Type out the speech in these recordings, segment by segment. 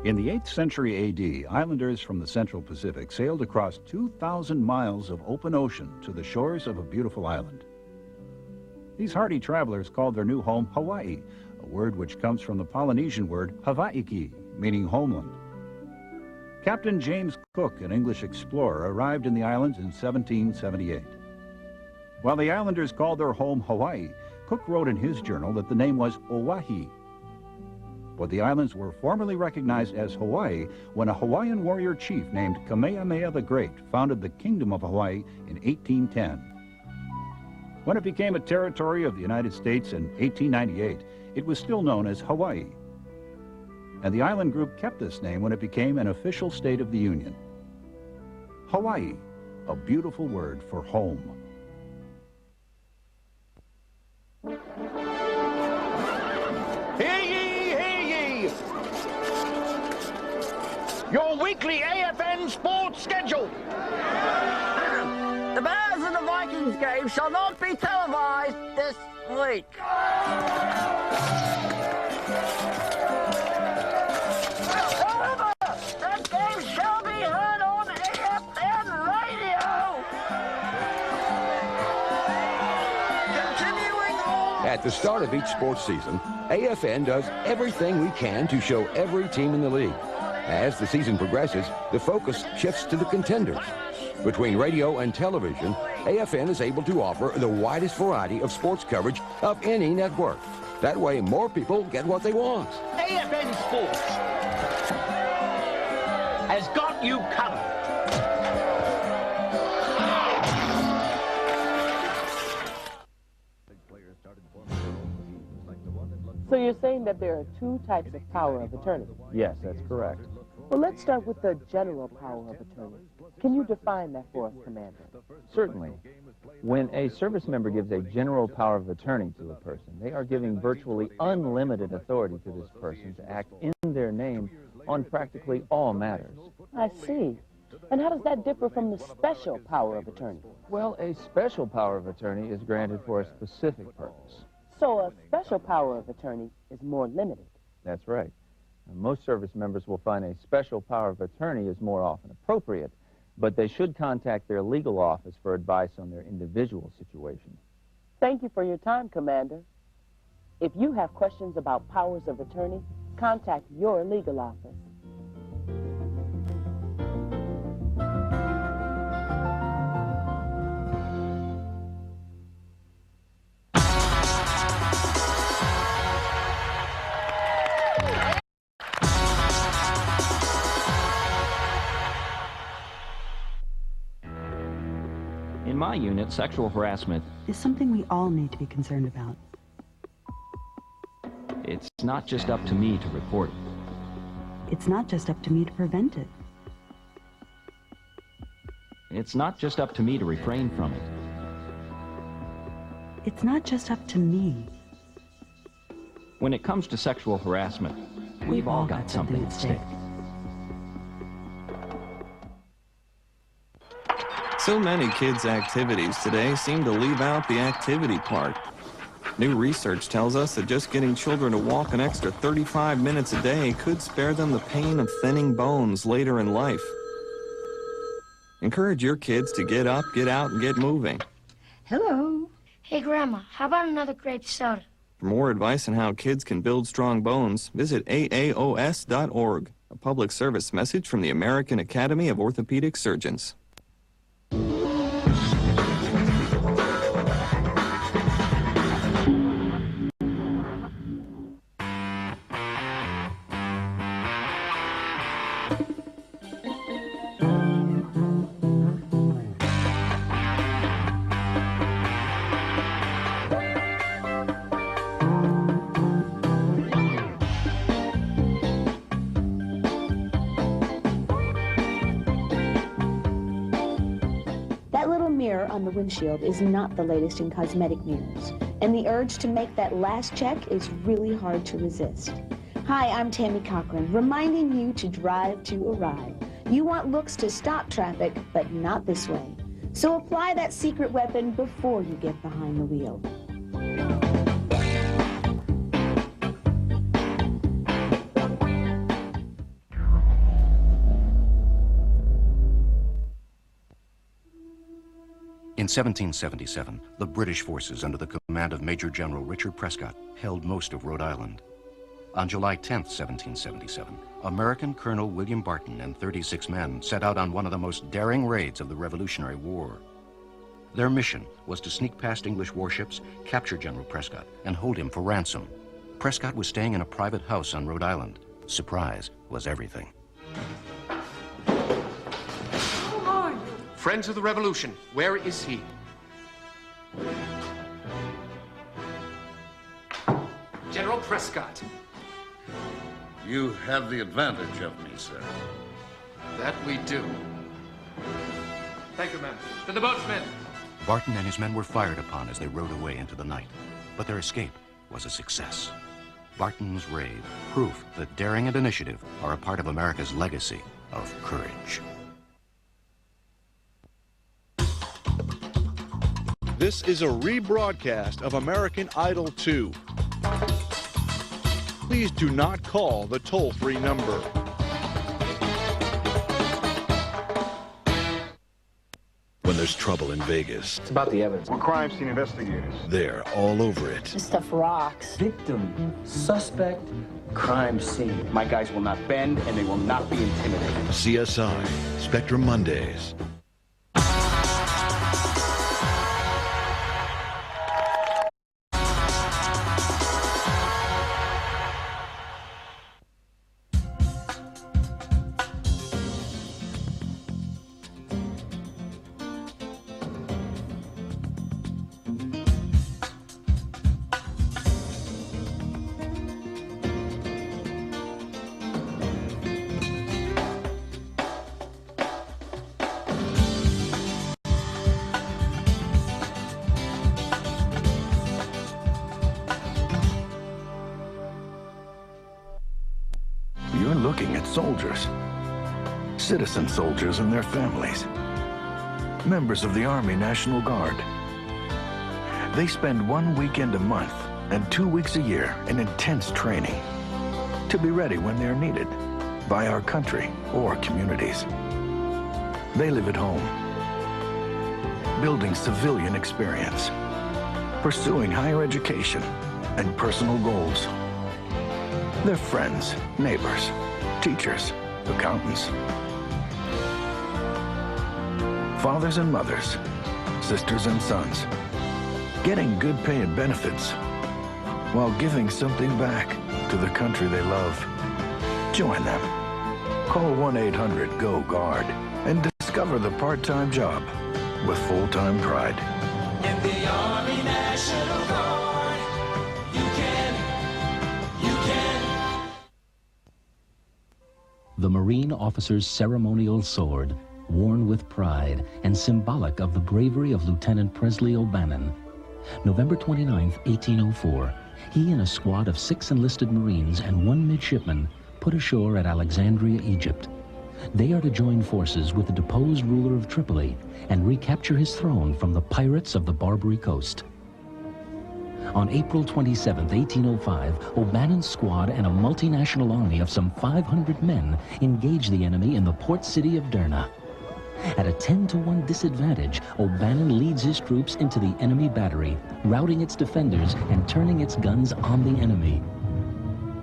In the 8th century A.D., islanders from the Central Pacific sailed across 2,000 miles of open ocean to the shores of a beautiful island. These hardy travelers called their new home Hawaii, a word which comes from the Polynesian word Hawaiki, meaning homeland. Captain James Cook, an English explorer, arrived in the islands in 1778. While the islanders called their home Hawaii, Cook wrote in his journal that the name was Oahi. But the islands were formally recognized as Hawaii when a Hawaiian warrior chief named Kamehameha the Great founded the Kingdom of Hawaii in 1810. When it became a territory of the United States in 1898, it was still known as Hawaii. And the island group kept this name when it became an official state of the Union. Hawaii, a beautiful word for home. Hear ye, hear ye! Your weekly AFN sports schedule. The Bears and the Vikings game shall not be televised this week. However, that game shall be heard on AFN radio. Continuing on. At the start of each sports season, AFN does everything we can to show every team in the league. As the season progresses, the focus shifts to the contenders. Between radio and television, AFN is able to offer the widest variety of sports coverage of any network. That way, more people get what they want. AFN Sports has got you covered. So you're saying that there are two types of power of attorney? Yes, that's correct. Well, let's start with the general power of attorney. Can you define that for us, Commander? Certainly. When a service member gives a general power of attorney to a person, they are giving virtually unlimited authority to this person to act in their name on practically all matters. I see. And how does that differ from the special power of attorney? Well, a special power of attorney is granted for a specific purpose. So a special power of attorney is more limited. That's right. Most service members will find a special power of attorney is more often appropriate, but they should contact their legal office for advice on their individual situation. Thank you for your time, Commander. If you have questions about powers of attorney, contact your legal office. In my unit, sexual harassment is something we all need to be concerned about. it's not just up to me to report it. It's not just up to me to prevent it. It's not just up to me to refrain from it. It's not just up to me. When it comes to sexual harassment, we've all got something at stake. So many kids' activities today seem to leave out the activity part. New research tells us that just getting children to walk an extra 35 minutes a day could spare them the pain of thinning bones later in life. Encourage your kids to get up, get out, and get moving. Hello. Hey, Grandma, how about another grape soda? For more advice on how kids can build strong bones, visit aaos.org, a public service message from the American Academy of Orthopedic Surgeons. On the windshield is not the latest in cosmetic mirrors, and the urge to make that last check is really hard to resist. Hi, I'm Tammy Cochran, reminding you to drive to arrive. You want looks to stop traffic, but not this way. So apply that secret weapon before you get behind the wheel. 1777, the British forces under the command of Major General Richard Prescott held most of Rhode Island. On July 10, 1777, American Colonel William Barton and 36 men set out on one of the most daring raids of the Revolutionary War. Their mission was to sneak past English warships, capture General Prescott, and hold him for ransom. Prescott was staying in a private house on Rhode Island. Surprise was everything. Friends of the Revolution, where is he? General Prescott. You have the advantage of me, sir. That we do. Thank you, men. To the boats, men. Barton and his men were fired upon as they rode away into the night, but their escape was a success. Barton's raid, proof that daring and initiative are a part of America's legacy of courage. This is a rebroadcast of American Idol 2. Please do not call the toll-free number. When there's trouble in Vegas, It's about the evidence. We're crime scene investigators. they're all over it. This stuff rocks. Victim, suspect, crime scene. My guys will not bend and they will not be intimidated. CSI, Spectrum Mondays. You're looking at soldiers, citizen soldiers and their families, members of the Army National Guard. They spend 1 weekend a month and 2 weeks a year in intense training to be ready when they're needed by our country or communities. They live at home, building civilian experience, pursuing higher education and personal goals. They're friends, neighbors, teachers, accountants, fathers and mothers, sisters and sons, getting good pay and benefits while giving something back to the country they love. Join them. Call 1-800-GO-GUARD and discover the part-time job with full-time pride. In the Army National Guard, you can. The Marine officer's ceremonial sword, worn with pride and symbolic of the bravery of Lieutenant Presley O'Bannon. November 29, 1804, he and a squad of 6 enlisted Marines and 1 midshipman put ashore at Alexandria, Egypt. They are to join forces with the deposed ruler of Tripoli and recapture his throne from the pirates of the Barbary Coast. On April 27, 1805, O'Bannon's squad and a multinational army of some 500 men engaged the enemy in the port city of Derna. At a 10-to-1 disadvantage, O'Bannon leads his troops into the enemy battery, routing its defenders and turning its guns on the enemy.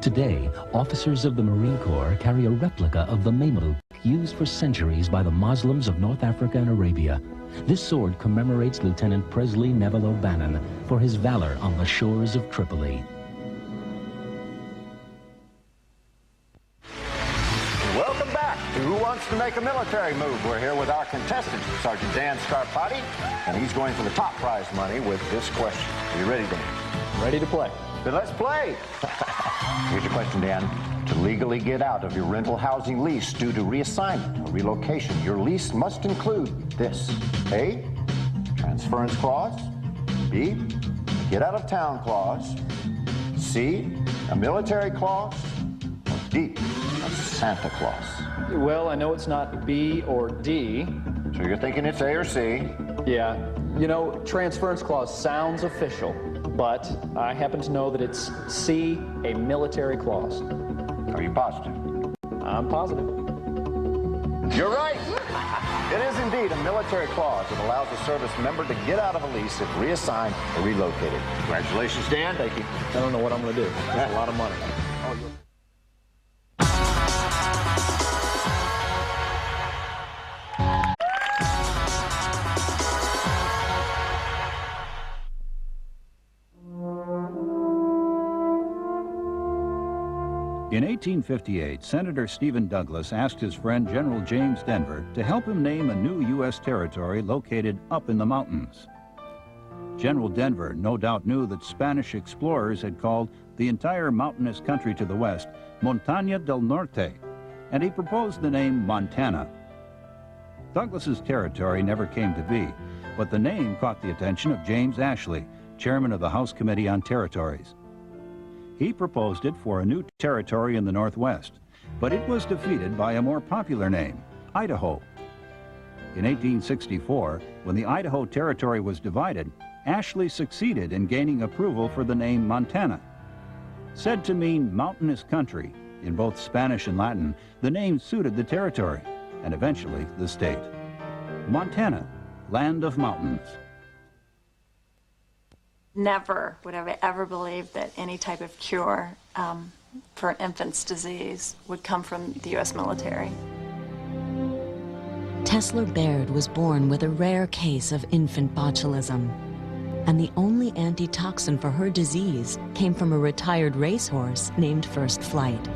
Today, officers of the Marine Corps carry a replica of the Mameluke used for centuries by the Muslims of North Africa and Arabia. This sword commemorates Lieutenant Presley Neville O'Bannon for his valor on the shores of Tripoli. Welcome back to Who Wants to Make a Military Move? We're here with our contestant, Sergeant Dan Scarpati, and he's going for the top prize money with this question. Are you ready, Dan? Ready to play. Then let's play. Here's your question, Dan. To legally get out of your rental housing lease due to reassignment or relocation, your lease must include this. A, transference clause. B, get out of town clause. C, a military clause. Or D, a Santa Claus. Well, I know it's not B or D. So you're thinking it's A or C? Yeah. You know, transference clause sounds official, but I happen to know that it's C, a military clause. Are you positive? I'm positive. You're right. It is indeed a military clause that allows a service member to get out of a lease if reassigned or relocated. Congratulations, Dan. Thank you. I don't know what I'm going to do. That's a lot of money. In 1858, Senator Stephen Douglas asked his friend General James Denver to help him name a new U.S. territory located up in the mountains. General Denver no doubt knew that Spanish explorers had called the entire mountainous country to the west Montaña del Norte, and he proposed the name Montana. Douglas's territory never came to be, but the name caught the attention of James Ashley, chairman of the House Committee on Territories. He proposed it for a new territory in the Northwest, but it was defeated by a more popular name, Idaho. In 1864, when the Idaho Territory was divided, Ashley succeeded in gaining approval for the name Montana. Said to mean mountainous country, in both Spanish and Latin, the name suited the territory, and eventually the state. Montana, land of mountains. Never would I ever believe that any type of cure for an infant's disease would come from the U.S. military. Tesla Baird was born with a rare case of infant botulism, and the only antitoxin for her disease came from a retired racehorse named First Flight.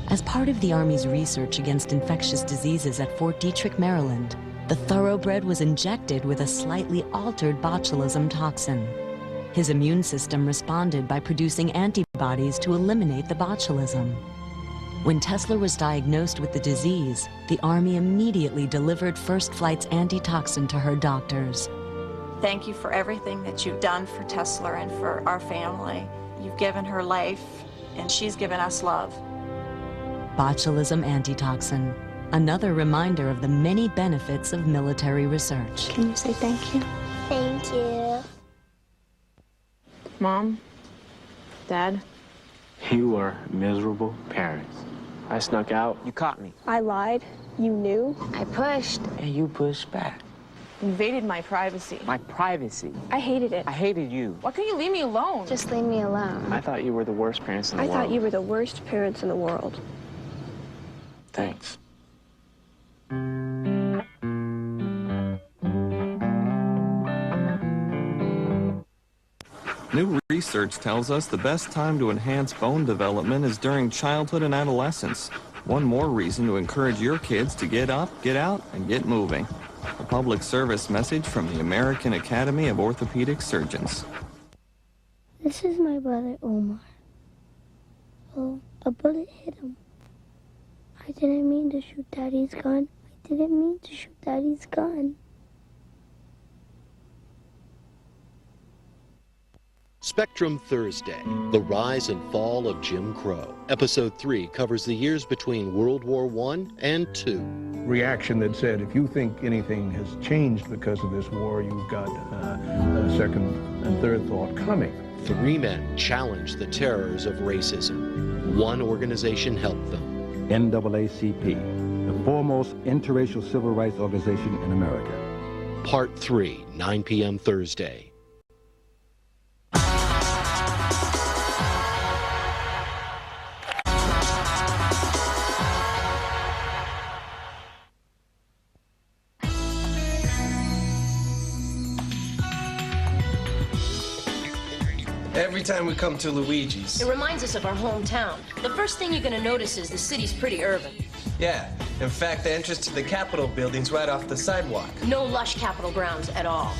As part of the Army's research against infectious diseases at Fort Detrick, Maryland, the thoroughbred was injected with a slightly altered botulism toxin. His immune system responded by producing antibodies to eliminate the botulism. When Tesla was diagnosed with the disease, the Army immediately delivered First Flight's antitoxin to her doctors. Thank you for everything that you've done for Tesla and for our family. You've given her life, and she's given us love. Botulism antitoxin, another reminder of the many benefits of military research. Can you say thank you? Thank you. Mom, Dad, you are miserable parents. I snuck out. You caught me. I lied. You knew. I pushed. And you pushed back. Invaded my privacy. My privacy. I hated it. I hated you. Why couldn't you leave me alone? Just leave me alone. I thought you were the worst parents in the world. I thought you were the worst parents in the world. Thanks. New research tells us the best time to enhance bone development is during childhood and adolescence. One more reason to encourage your kids to get up, get out, and get moving. A public service message from the American Academy of Orthopedic Surgeons. This is my brother Omar. Oh, a bullet hit him. I didn't mean to shoot Daddy's gun. I didn't mean to shoot Daddy's gun. Spectrum Thursday, The Rise and Fall of Jim Crow. Episode 3 covers the years between World War I and II. Reaction that said, if you think anything has changed because of this war, you've got a second and third thought coming. 3 men challenged the terrors of racism. One organization helped them. NAACP, the foremost interracial civil rights organization in America. Part 3, 9 p.m. Thursday. Every time we come to Luigi's. It reminds us of our hometown. The first thing you're gonna notice is the city's pretty urban. Yeah, in fact, the entrance to the Capitol building's right off the sidewalk. No lush Capitol grounds at all.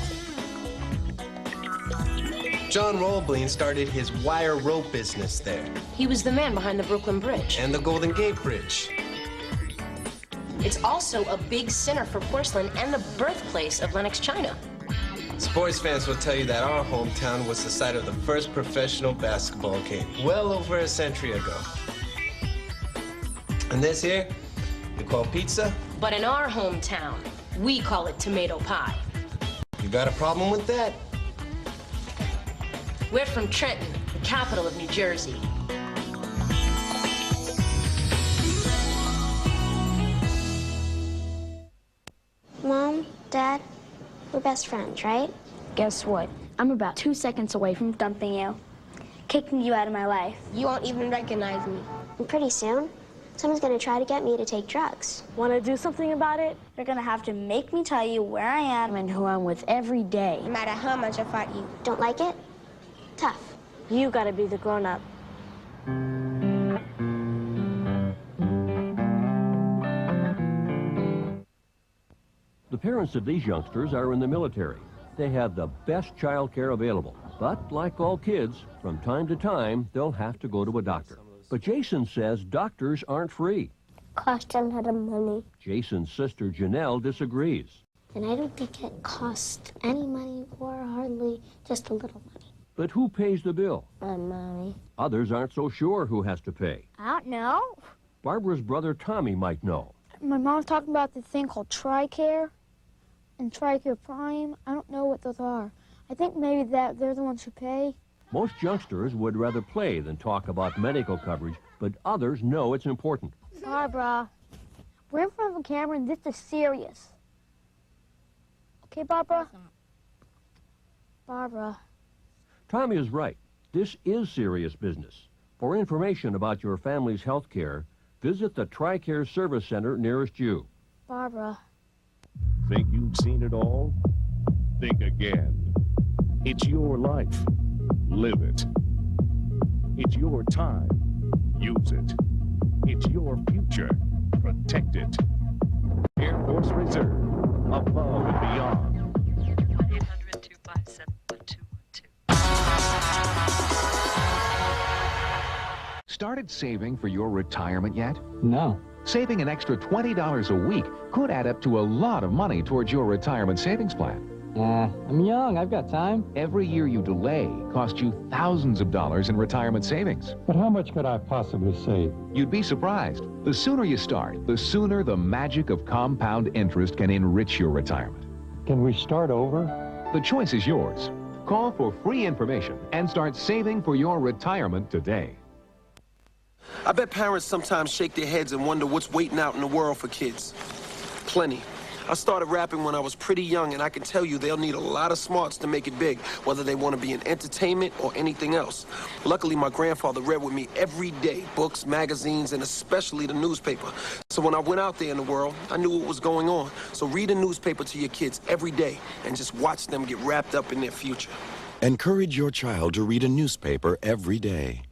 John Roebling started his wire rope business there. He was the man behind the Brooklyn Bridge. And the Golden Gate Bridge. It's also a big center for porcelain and the birthplace of Lenox China. Sports fans will tell you that our hometown was the site of the first professional basketball game, well over a century ago. And this here, we call pizza. But in our hometown, we call it tomato pie. You got a problem with that? We're from Trenton, the capital of New Jersey. Mom, best friends, right? Guess what? I'm about 2 seconds away from dumping you. Kicking you out of my life. You won't even recognize me. And pretty soon, someone's gonna try to get me to take drugs. Want to do something about it? You're gonna have to make me tell you where I am And who I'm with every day. No matter how much I fight you. Don't like it? Tough. You gotta be the grown-up. The parents of these youngsters are in the military. They have the best child care available. But like all kids, from time to time, they'll have to go to a doctor. But Jason says doctors aren't free. Cost a lot of money. Jason's sister Janelle disagrees. And I don't think it costs any money or hardly just a little money. But who pays the bill? Mommy. Others aren't so sure who has to pay. I don't know. Barbara's brother Tommy might know. My mom's talking about this thing called TRICARE and TRICARE Prime. I don't know what those are. I think maybe that they're the ones who pay. Most youngsters would rather play than talk about medical coverage, but others know it's important. Barbara, we're in front of a camera and this is serious. Okay, Barbara? Barbara. Tommy is right. This is serious business. For information about your family's health care, visit the TRICARE Service Center nearest you. Barbara. Think you've seen it all? Think again. It's your life. Live it. It's your time. Use it. It's your future. Protect it. Air Force Reserve. Above and beyond. 1-800-257-1212. Started saving for your retirement yet? No. Saving an extra $20 a week could add up to a lot of money towards your retirement savings plan. I'm young. I've got time. Every year you delay costs you thousands of dollars in retirement savings. But how much could I possibly save? You'd be surprised. The sooner you start, the sooner the magic of compound interest can enrich your retirement. Can we start over? The choice is yours. Call for free information and start saving for your retirement today. I bet parents sometimes shake their heads and wonder what's waiting out in the world for kids. Plenty. I started rapping when I was pretty young, and I can tell you they'll need a lot of smarts to make it big, whether they want to be in entertainment or anything else. Luckily, my grandfather read with me every day, books, magazines, and especially the newspaper. So when I went out there in the world, I knew what was going on. So read a newspaper to your kids every day and just watch them get wrapped up in their future. Encourage your child to read a newspaper every day.